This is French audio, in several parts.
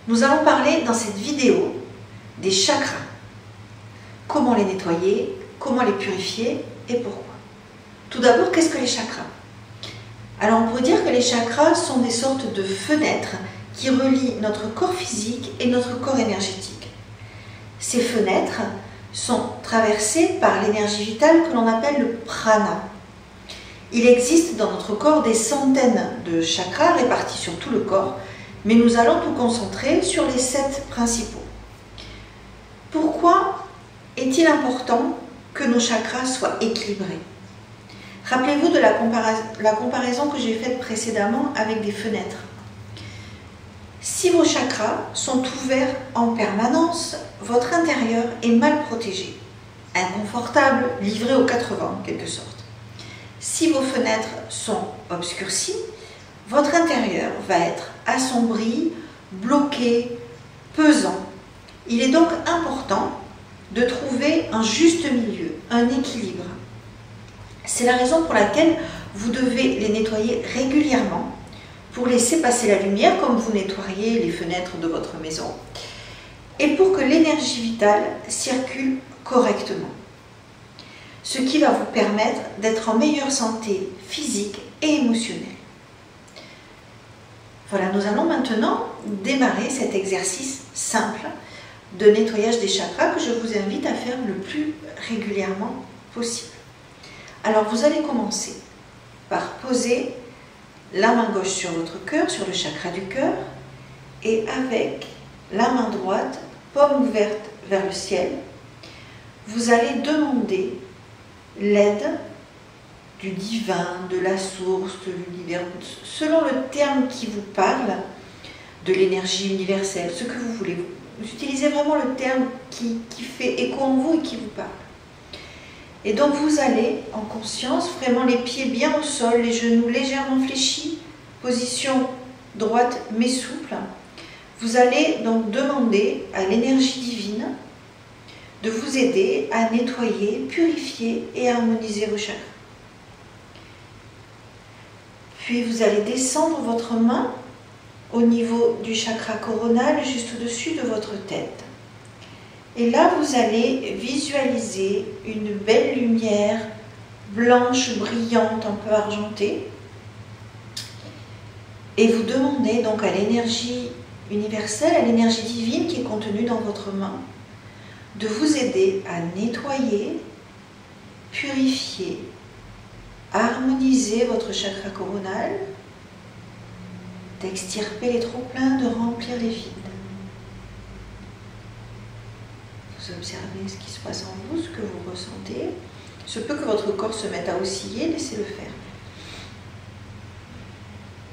Nous allons parler dans cette vidéo des chakras. Comment les nettoyer, comment les purifier et pourquoi. Tout d'abord, qu'est-ce que les chakras? Alors on pourrait dire que les chakras sont des sortes de fenêtres qui relient notre corps physique et notre corps énergétique. Ces fenêtres sont traversées par l'énergie vitale que l'on appelle le prana. Il existe dans notre corps des centaines de chakras répartis sur tout le corps, mais nous allons nous concentrer sur les 7 principaux. Pourquoi est-il important que nos chakras soient équilibrés? Rappelez-vous de la comparaison que j'ai faite précédemment avec des fenêtres. Si vos chakras sont ouverts en permanence, votre intérieur est mal protégé, inconfortable, livré aux 4 vents en quelque sorte. Si vos fenêtres sont obscurcies, votre intérieur va être assombri, bloqué, pesant. Il est donc important de trouver un juste milieu, un équilibre. C'est la raison pour laquelle vous devez les nettoyer régulièrement pour laisser passer la lumière comme vous nettoyeriez les fenêtres de votre maison et pour que l'énergie vitale circule correctement. Ce qui va vous permettre d'être en meilleure santé physique et émotionnelle. Voilà, nous allons maintenant démarrer cet exercice simple de nettoyage des chakras que je vous invite à faire le plus régulièrement possible. Alors vous allez commencer par poser la main gauche sur votre cœur, sur le chakra du cœur, et avec la main droite, paume ouverte vers le ciel, vous allez demander l'aide du divin, de la source, de l'univers, selon le terme qui vous parle, de l'énergie universelle, ce que vous voulez. Vous utilisez vraiment le terme qui fait écho en vous et qui vous parle. Et donc vous allez, en conscience, vraiment les pieds bien au sol, les genoux légèrement fléchis, position droite mais souple. Vous allez donc demander à l'énergie divine de vous aider à nettoyer, purifier et harmoniser vos chakras. Puis vous allez descendre votre main au niveau du chakra coronal, juste au-dessus de votre tête. Et là, vous allez visualiser une belle lumière blanche, brillante, un peu argentée. Et vous demandez donc à l'énergie universelle, à l'énergie divine qui est contenue dans votre main, de vous aider à nettoyer, purifier, harmoniser votre chakra coronal, d'extirper les trop-pleins, de remplir les vides. Vous observez ce qui se passe en vous, ce que vous ressentez. Il se peut que votre corps se mette à osciller, laissez-le faire.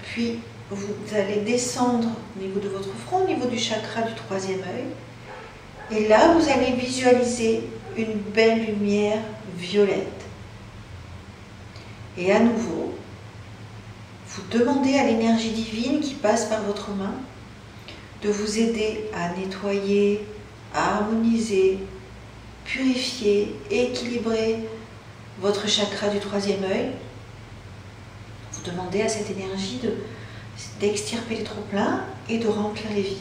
Puis, vous allez descendre au niveau de votre front, au niveau du chakra du 3e œil. Et là, vous allez visualiser une belle lumière violette. Et à nouveau, vous demandez à l'énergie divine qui passe par votre main de vous aider à nettoyer, à harmoniser, purifier, équilibrer votre chakra du 3e œil. Vous demandez à cette énergie d'extirper les trop-pleins et de remplir les vides.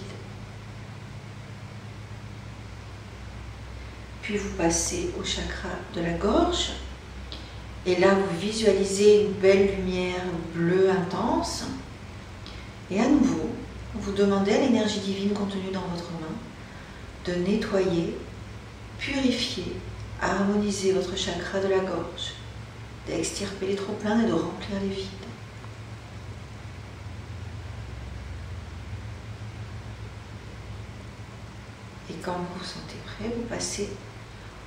Puis vous passez au chakra de la gorge. Et là, vous visualisez une belle lumière bleue intense. Et à nouveau, vous demandez à l'énergie divine contenue dans votre main de nettoyer, purifier, harmoniser votre chakra de la gorge, d'extirper les trop-pleins et de remplir les vides. Et quand vous vous sentez prêt, vous passez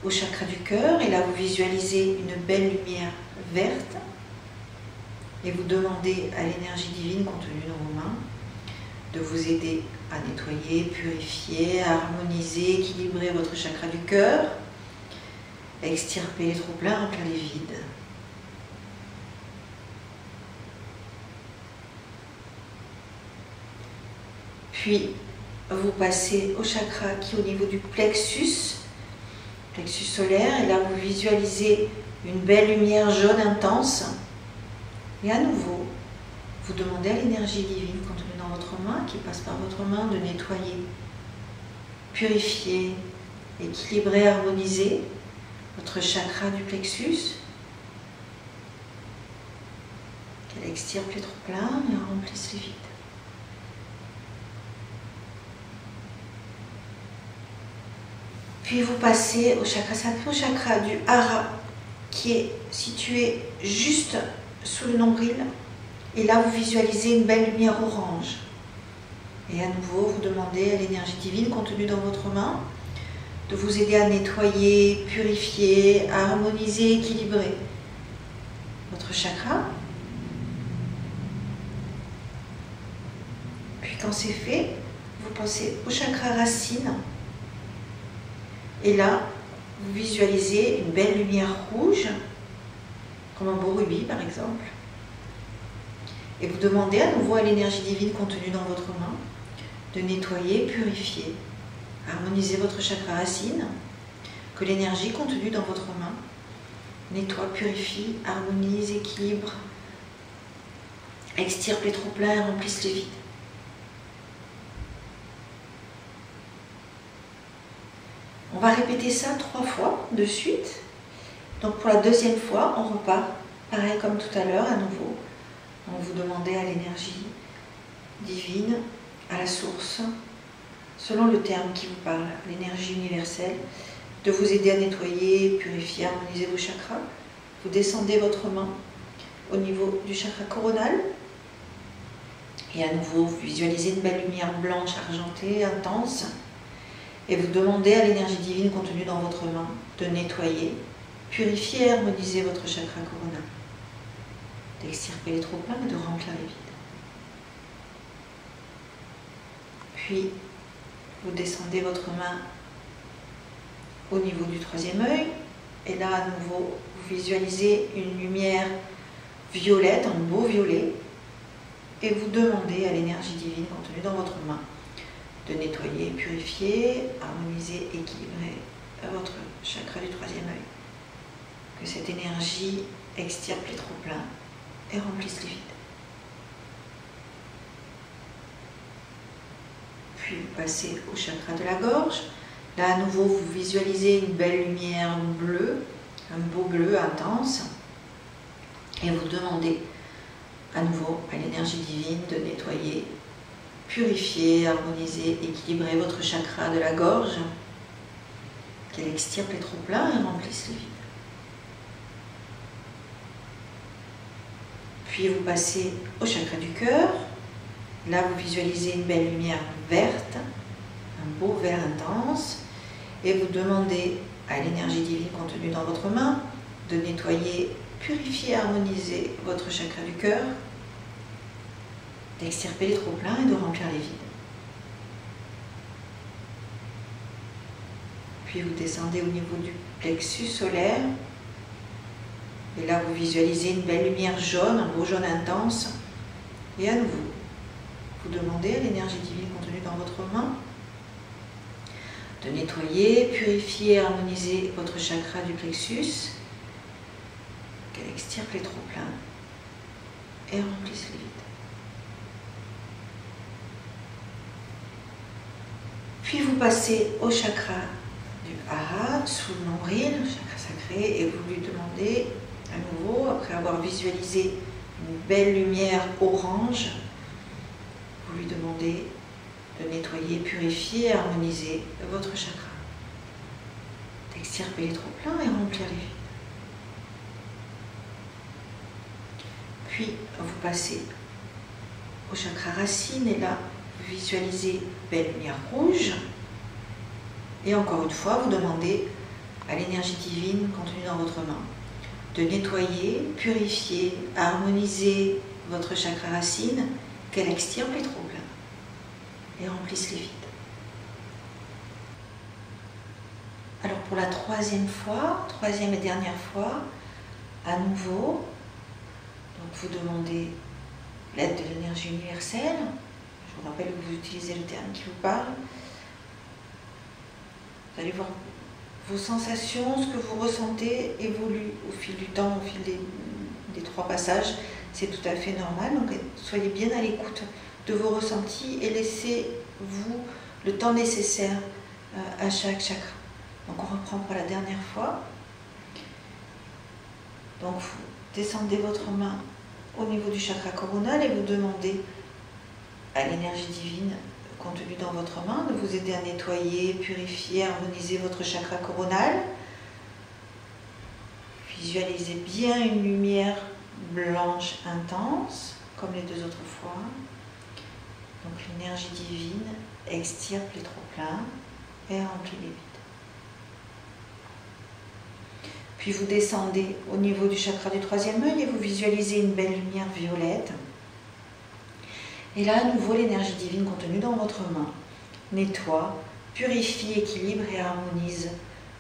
au chakra du cœur, et là vous visualisez une belle lumière verte et vous demandez à l'énergie divine contenue dans vos mains de vous aider à nettoyer, purifier, à harmoniser, équilibrer votre chakra du cœur, extirper les trop-pleins, remplir les vides. Puis vous passez au chakra qui est au niveau du plexus solaire, et là vous visualisez une belle lumière jaune intense, et à nouveau vous demandez à l'énergie divine contenue dans votre votre main, qui passe par votre main, de nettoyer, purifier, équilibrer, harmoniser votre chakra du plexus. Qu'elle extirpe les trop-pleins et remplisse les vides. Puis vous passez au chakra sacré, au chakra du hara, qui est situé juste sous le nombril. Et là, vous visualisez une belle lumière orange. Et à nouveau, vous demandez à l'énergie divine contenue dans votre main de vous aider à nettoyer, purifier, à harmoniser, équilibrer votre chakra. Puis quand c'est fait, vous passez au chakra racine. Et là, vous visualisez une belle lumière rouge, comme un beau rubis par exemple. Et vous demandez à nouveau à l'énergie divine contenue dans votre main de nettoyer, purifier, harmoniser votre chakra racine, que l'énergie contenue dans votre main nettoie, purifie, harmonise, équilibre, extirpe les trop-pleins et remplisse les vides. On va répéter ça 3 fois de suite. Donc pour la deuxième fois, on repart pareil comme tout à l'heure à nouveau. Donc vous demandez à l'énergie divine, à la source, selon le terme qui vous parle, l'énergie universelle, de vous aider à nettoyer, purifier, harmoniser vos chakras. Vous descendez votre main au niveau du chakra coronal. Et à nouveau, vous visualisez une belle lumière blanche, argentée, intense. Et vous demandez à l'énergie divine contenue dans votre main de nettoyer, purifier et harmoniser votre chakra coronal, d'extirper les trop-pleins et de remplir les vides. Puis, vous descendez votre main au niveau du 3e œil. Et là, à nouveau, vous visualisez une lumière violette, un beau violet. Et vous demandez à l'énergie divine contenue dans votre main de nettoyer, purifier, harmoniser, équilibrer votre chakra du 3e œil. Que cette énergie extirpe les trop-pleins et remplisse les vides. Puis vous passez au chakra de la gorge. Là, à nouveau, vous visualisez une belle lumière bleue, un beau bleu intense. Et vous demandez à nouveau à l'énergie divine de nettoyer, purifier, harmoniser, équilibrer votre chakra de la gorge, qu'elle extirpe les trop-pleins et remplisse les vides. Puis vous passez au chakra du cœur. Là, vous visualisez une belle lumière verte, un beau vert intense, et vous demandez à l'énergie divine contenue dans votre main de nettoyer, purifier, harmoniser votre chakra du cœur, d'extirper les trop-pleins et de remplir les vides. Puis vous descendez au niveau du plexus solaire. Et là, vous visualisez une belle lumière jaune, un beau jaune intense. Et à nouveau, vous demandez à l'énergie divine contenue dans votre main de nettoyer, purifier, harmoniser votre chakra du plexus, qu'elle extirpe les trop-pleins et remplisse les vides. Puis vous passez au chakra du hara, sous le nombril, le chakra sacré, et vous lui demandez à nouveau, après avoir visualisé une belle lumière orange, vous lui demandez de nettoyer, purifier, harmoniser votre chakra, d'extirper les trop-pleins et remplir les vides. Puis vous passez au chakra racine, et là, vous visualisez une belle lumière rouge. Et encore une fois, vous demandez à l'énergie divine contenue dans votre main de nettoyer, purifier, harmoniser votre chakra racine, qu'elle extirpe les trop-pleins et remplisse les vides. Alors pour la 3e fois, 3e et dernière fois, à nouveau, donc vous demandez l'aide de l'énergie universelle. Je vous rappelle que vous utilisez le terme qui vous parle. Vous allez voir vos sensations, ce que vous ressentez évolue au fil du temps, au fil des 3 passages. C'est tout à fait normal, donc soyez bien à l'écoute de vos ressentis et laissez-vous le temps nécessaire à chaque chakra. Donc on reprend pour la dernière fois. Donc vous descendez votre main au niveau du chakra coronal et vous demandez à l'énergie divine contenue dans votre main de vous aider à nettoyer, purifier, harmoniser votre chakra coronal. Visualisez bien une lumière blanche intense, comme les deux autres fois. Donc l'énergie divine extirpe les trop-pleins et remplit les vides. Puis vous descendez au niveau du chakra du troisième œil et vous visualisez une belle lumière violette. Et là, à nouveau, l'énergie divine contenue dans votre main nettoie, purifie, équilibre et harmonise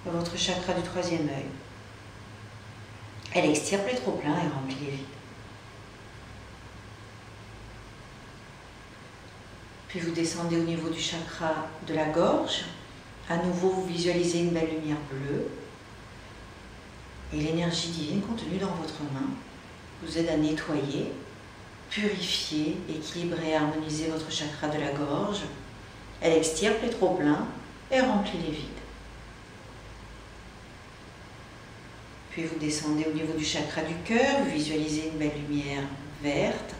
votre chakra du troisième œil. Elle extirpe les trop-pleins et remplit les vides. Puis vous descendez au niveau du chakra de la gorge. À nouveau, vous visualisez une belle lumière bleue. Et l'énergie divine contenue dans votre main vous aide à nettoyer, purifier, équilibrer et harmoniser votre chakra de la gorge. Elle extirpe les trop-pleins et remplit les vides. Puis vous descendez au niveau du chakra du cœur, vous visualisez une belle lumière verte.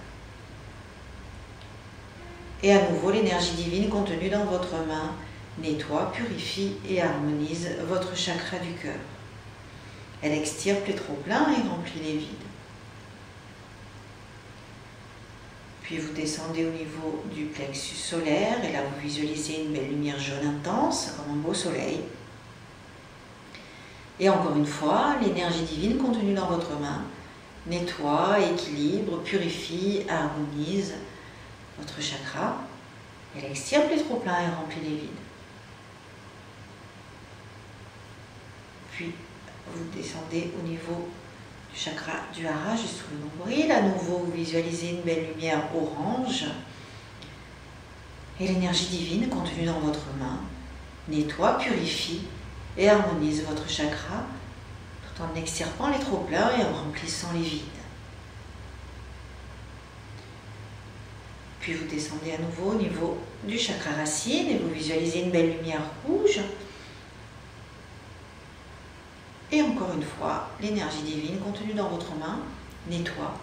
Et à nouveau, l'énergie divine contenue dans votre main nettoie, purifie et harmonise votre chakra du cœur. Elle extirpe les trop-pleins et remplit les vides. Puis vous descendez au niveau du plexus solaire et là vous visualisez une belle lumière jaune intense comme un beau soleil. Et encore une fois, l'énergie divine contenue dans votre main nettoie, équilibre, purifie, harmonise votre chakra. Elle extirpe les trop-pleins et remplit les vides. Puis vous descendez au niveau du chakra du hara, juste sous le nombril. À nouveau, vous visualisez une belle lumière orange. Et l'énergie divine contenue dans votre main nettoie, purifie et harmonise votre chakra tout en extirpant les trop-pleins et en remplissant les vides. Puis vous descendez à nouveau au niveau du chakra racine et vous visualisez une belle lumière rouge. Et encore une fois, l'énergie divine contenue dans votre main nettoie,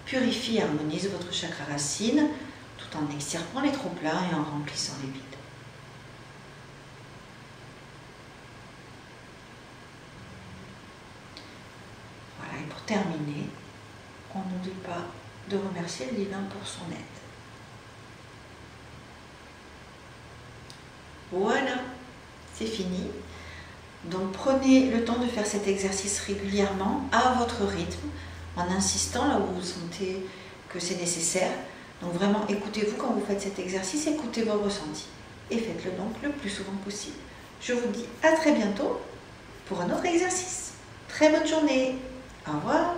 purifie et harmonise votre chakra racine tout en extirpant les trop-pleins et en remplissant les vides. Voilà, et pour terminer, on n'oublie pas de remercier le divin pour son aide. Voilà, c'est fini. Donc prenez le temps de faire cet exercice régulièrement à votre rythme, en insistant là où vous sentez que c'est nécessaire. Donc vraiment écoutez-vous quand vous faites cet exercice, écoutez vos ressentis et faites-le donc le plus souvent possible. Je vous dis à très bientôt pour un autre exercice. Très bonne journée. Au revoir.